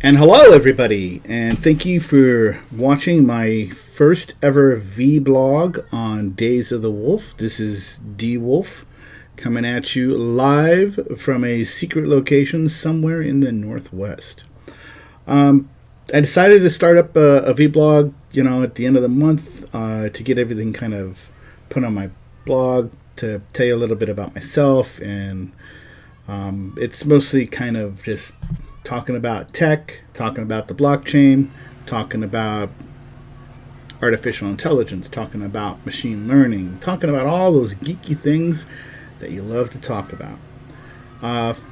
And hello, everybody, and thank you for watching my first ever vBlog on Daze of the Wolf. This is D Wolf coming at you live from a secret location somewhere in the Northwest. I decided to start up a vBlog, at the end of the month to get everything kind of put on my blog, to tell you a little bit about myself, and it's mostly kind of just talking about tech, talking about the blockchain, talking about artificial intelligence, talking about machine learning, talking about all those geeky things that you love to talk about.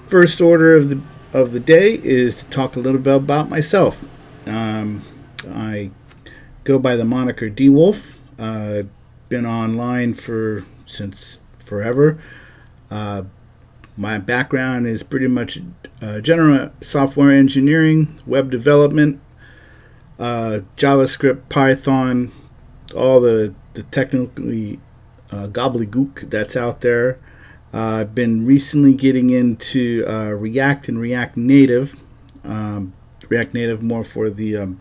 First order of the day is to talk a little bit about myself. I go by the moniker D Wolf. Been online since forever. My background is pretty much general software engineering, web development, JavaScript, Python, all the technically gobbledygook that's out there. I've been recently getting into React and React Native. React Native more for the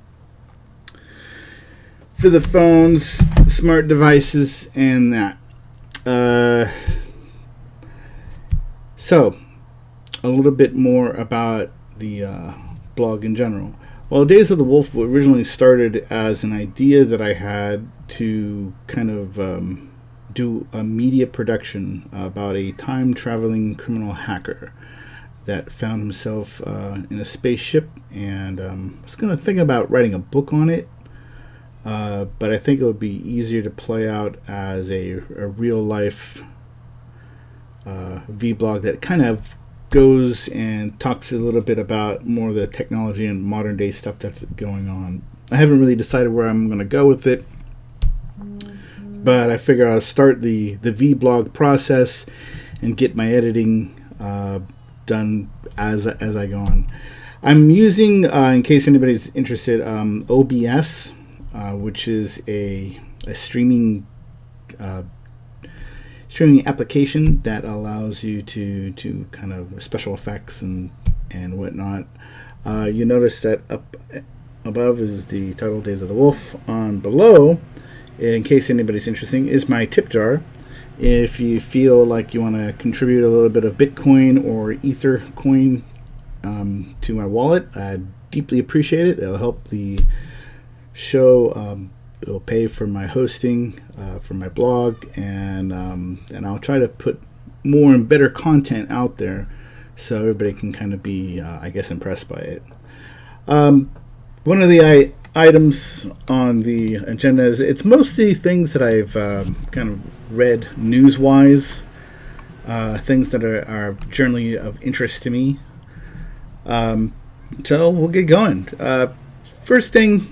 phones, smart devices, and that. So, a little bit more about the blog in general. Well, Daze of the Wolf originally started as an idea that I had to kind of do a media production about a time-traveling criminal hacker that found himself in a spaceship, and I was going to think about writing a book on it, but I think it would be easier to play out as a real-life vblog that kind of goes and talks a little bit about more of the technology and modern day stuff that's going on. I haven't really decided where I'm going to go with it, but I figure I'll start the vblog process and get my editing done as I go on. I'm using, in case anybody's interested, OBS, which is a streaming application that allows you to kind of special effects and whatnot. You notice that up above is the title Daze of the Wolf. On below, in case anybody's interested, is my tip jar. If you feel like you want to contribute a little bit of Bitcoin or Ether coin to my wallet, I'd deeply appreciate it. It'll help the show. It'll pay for my hosting for my blog, and I'll try to put more and better content out there so everybody can kind of be, impressed by it. One of the items on the agenda is it's mostly things that I've kind of read news-wise, things that are generally of interest to me. So we'll get going. First thing,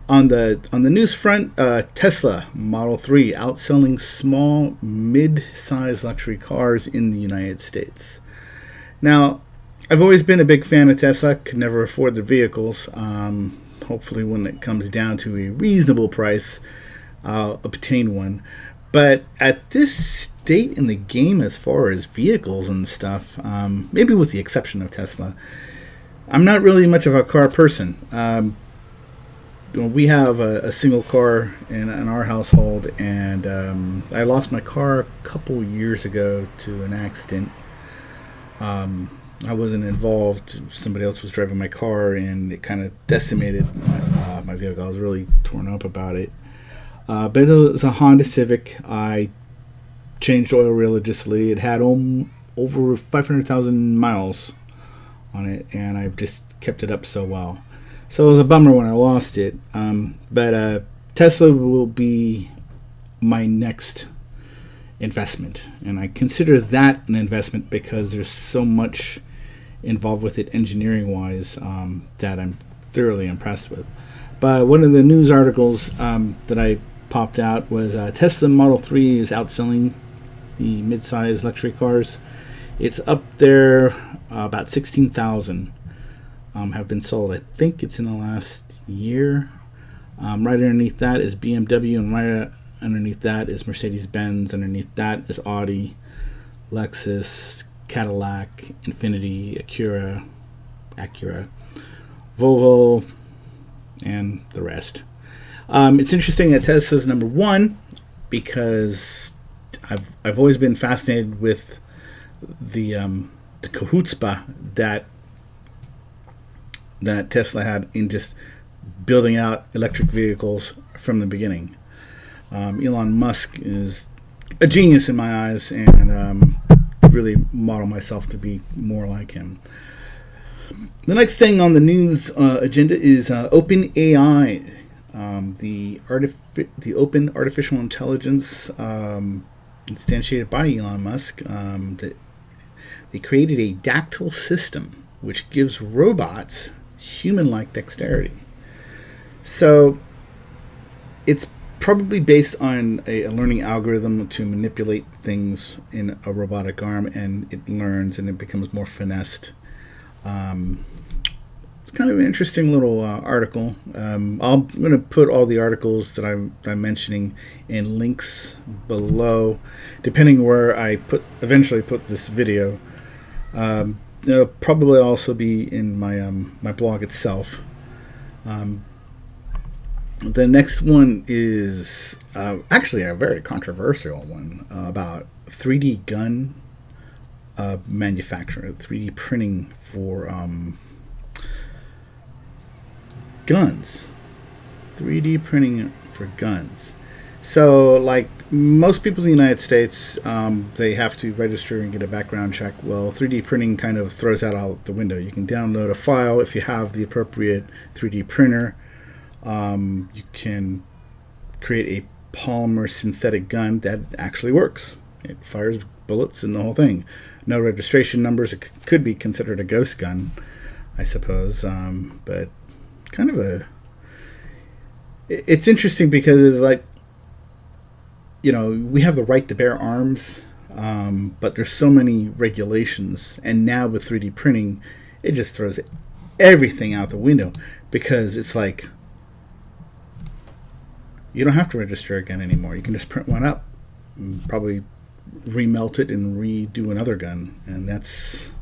On the news front, Tesla Model 3 outselling small, mid-size luxury cars in the United States. Now, I've always been a big fan of Tesla. Could never afford their vehicles. Hopefully, when it comes down to a reasonable price, I'll obtain one. But at this state in the game, as far as vehicles and stuff, maybe with the exception of Tesla, I'm not really much of a car person. We have a single car in our household, and I lost my car a couple years ago to an accident. I wasn't involved. Somebody else was driving my car, and it kind of decimated my vehicle. I was really torn up about it. But it was a Honda Civic. I changed oil religiously. It had over 500,000 miles on it, and I've just kept it up so well. So it was a bummer when I lost it. But Tesla will be my next investment. And I consider that an investment because there's so much involved with it engineering-wise that I'm thoroughly impressed with. But one of the news articles that I popped out was Tesla Model 3 is outselling the mid-size luxury cars. It's up there about 16,000. Have been sold. I think it's in the last year. Right underneath that is BMW, and right underneath that is Mercedes-Benz. Underneath that is Audi, Lexus, Cadillac, Infiniti, Acura, Acura, Volvo, and the rest. It's interesting that Tesla's number one because I've always been fascinated with the chutzpah that Tesla had in just building out electric vehicles from the beginning. Elon Musk is a genius in my eyes, and really model myself to be more like him. The next thing on the news agenda is OpenAI, the open artificial intelligence instantiated by Elon Musk. They created a dactyl system which gives robots human-like dexterity. So it's probably based on a learning algorithm to manipulate things in a robotic arm, and it learns and it becomes more finessed. It's kind of an interesting little article. I'm going to put all the articles that I'm mentioning in links below, depending where I eventually put this video. It'll probably also be in my blog itself. The next one is actually a very controversial one about 3D gun manufacturing, 3D printing for guns. 3D printing for guns. So, like most people in the United States, they have to register and get a background check. Well, 3D printing kind of throws that out the window. You can download a file if you have the appropriate 3D printer. You can create a polymer synthetic gun that actually works. It fires bullets and the whole thing. No registration numbers. It could be considered a ghost gun, I suppose. But kind of it's interesting because it's like, we have the right to bear arms, but there's so many regulations. And now with 3D printing, it just throws everything out the window because it's like, you don't have to register a gun anymore. You can just print one up and probably remelt it and redo another gun. And that's,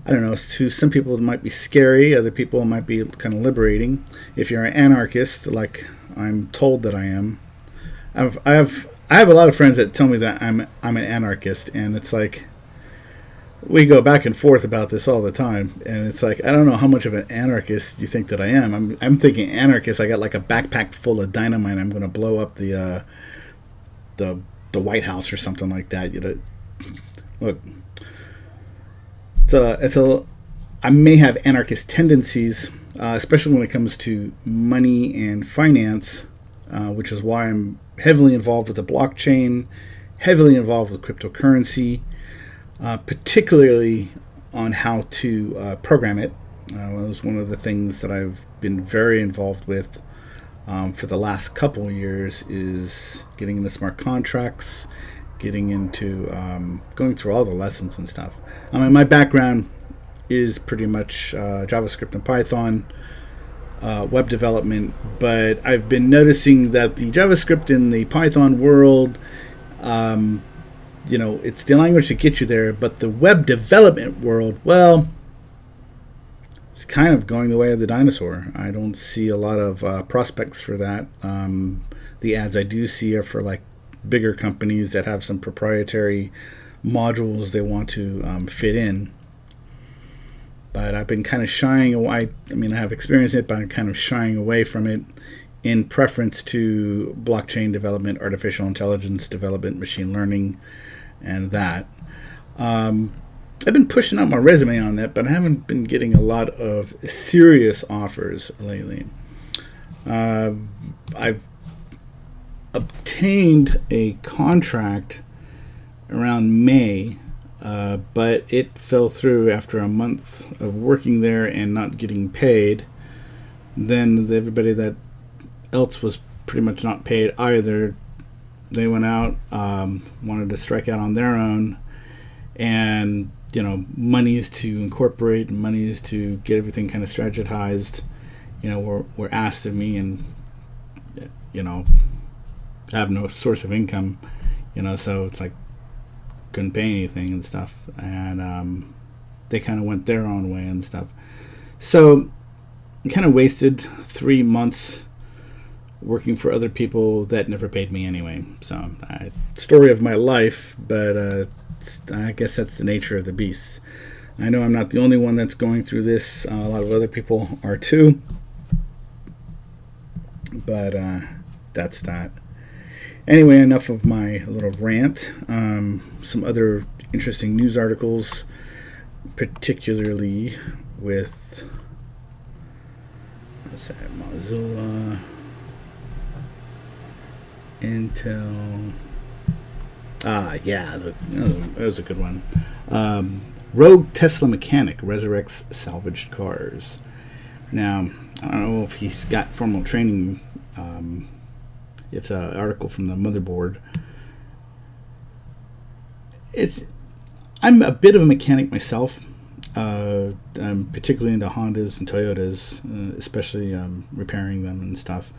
I don't know, to some people it might be scary. Other people it might be kind of liberating. If you're an anarchist, like I'm told that I am, I have a lot of friends that tell me that I'm an anarchist, and it's like we go back and forth about this all the time, and it's like I don't know how much of an anarchist you think that I am. I'm thinking anarchist. I got like a backpack full of dynamite. I'm going to blow up the White House or something like that. Look. So I may have anarchist tendencies, especially when it comes to money and finance, which is why I'm heavily involved with the blockchain, heavily involved with cryptocurrency, particularly on how to program it. That was one of the things that I've been very involved with for the last couple of years, is getting into smart contracts, getting into going through all the lessons and stuff. I mean, my background is pretty much JavaScript and Python, web development, but I've been noticing that the JavaScript in the Python world, it's the language to get you there, but the web development world, well, it's kind of going the way of the dinosaur. I don't see a lot of prospects for that. The ads I do see are for like bigger companies that have some proprietary modules they want to fit in. But I've been kind of shying away. I mean, I have experienced it, but I'm kind of shying away from it in preference to blockchain development, artificial intelligence development, machine learning, and that. I've been pushing out my resume on that, but I haven't been getting a lot of serious offers lately. I've obtained a contract around May, but it fell through after a month of working there and not getting paid. Then everybody that else was pretty much not paid either. They went out, wanted to strike out on their own, and monies to incorporate, monies to get everything kind of strategized, were asked of me, and I have no source of income, so it's like couldn't pay anything and stuff. And they kind of went their own way and stuff. So I kind of wasted 3 months working for other people that never paid me anyway. So, story of my life, but I guess that's the nature of the beast. I know I'm not the only one that's going through this. A lot of other people are too. But that's that. Anyway, enough of my little rant. Some other interesting news articles, particularly with Mozilla, Intel. Yeah, that was a good one. Rogue Tesla mechanic resurrects salvaged cars. Now, I don't know if he's got formal training. It's an article from the motherboard. I'm a bit of a mechanic myself. I'm particularly into Hondas and Toyotas, especially repairing them and stuff.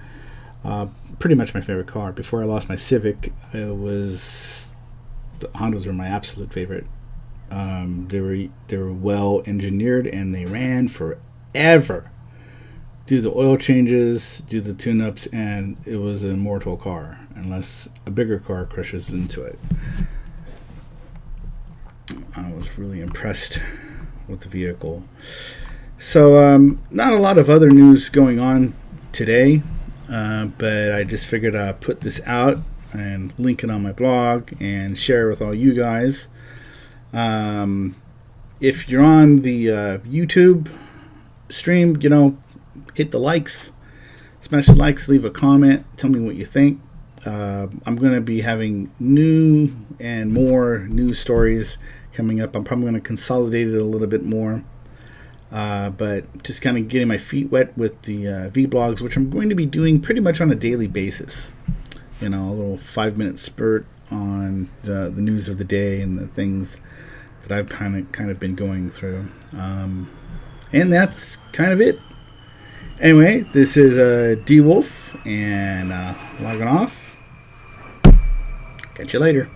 Pretty much my favorite car. Before I lost my Civic, the Hondas were my absolute favorite. They were well engineered and they ran forever. Do the oil changes, do the tune-ups, and it was an immortal car, unless a bigger car crashes into it. I was really impressed with the vehicle. So, not a lot of other news going on today, but I just figured I'd put this out and link it on my blog and share with all you guys. If you're on the YouTube stream, hit the likes, smash the likes, leave a comment, tell me what you think. I'm going to be having new and more news stories coming up. I'm probably going to consolidate it a little bit more, but just kind of getting my feet wet with the vBlogs, which I'm going to be doing pretty much on a daily basis. A little 5-minute spurt on the news of the day and the things that I've kind of been going through, and that's kind of it. Anyway, this is D Wolf, and logging off. Catch you later.